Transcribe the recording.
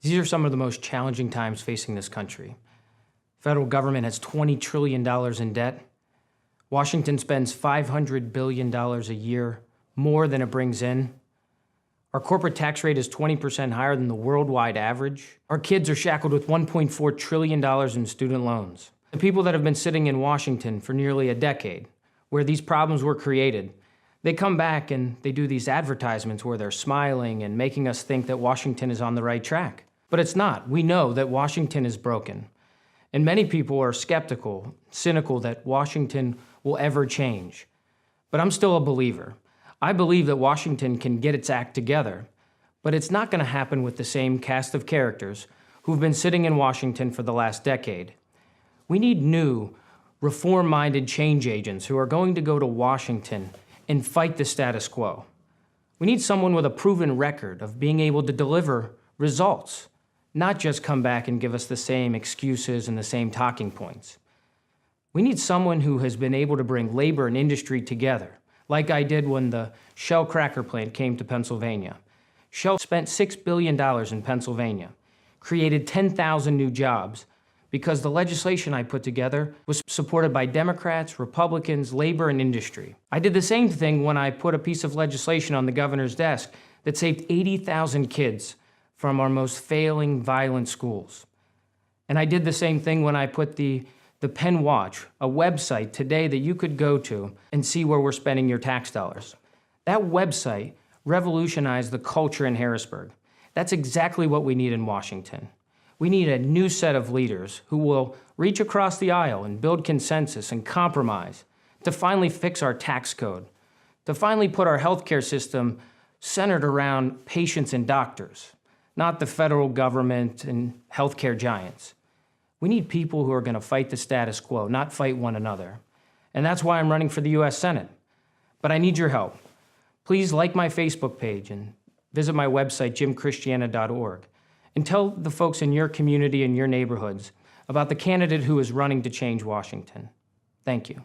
These are some of the most challenging times facing this country. Federal government has $20 trillion in debt. Washington spends $500 billion a year, more than it brings in. Our corporate tax rate is 20% higher than the worldwide average. Our kids are shackled with $1.4 trillion in student loans. The people that have been sitting in Washington for nearly a decade, where these problems were created, they come back and they do these advertisements where they're smiling and making us think that Washington is on the right track. But it's not. We know that Washington is broken. And many people are skeptical, cynical that Washington will ever change. But I'm still a believer. I believe that Washington can get its act together, but it's not going to happen with the same cast of characters who've been sitting in Washington for the last decade. We need new, reform-minded change agents who are going to go to Washington and fight the status quo. We need someone with a proven record of being able to deliver results, not just come back and give us the same excuses and the same talking points. We need someone who has been able to bring labor and industry together, like I did when the Shell cracker plant came to Pennsylvania. Shell spent $6 billion in Pennsylvania, created 10,000 new jobs, because the legislation I put together was supported by Democrats, Republicans, labor, and industry. I did the same thing when I put a piece of legislation on the governor's desk that saved 80,000 kids from our most failing, violent schools. And I did the same thing when I put the Penn Watch, a website today that you could go to and see where we're spending your tax dollars. That website revolutionized the culture in Harrisburg. That's exactly what we need in Washington. We need a new set of leaders who will reach across the aisle and build consensus and compromise to finally fix our tax code, to finally put our healthcare system centered around patients and doctors, not the federal government and healthcare giants. We need people who are going to fight the status quo, not fight one another. And that's why I'm running for the U.S. Senate. But I need your help. Please like my Facebook page and visit my website, jimchristiana.org, and tell the folks in your community and your neighborhoods about the candidate who is running to change Washington. Thank you.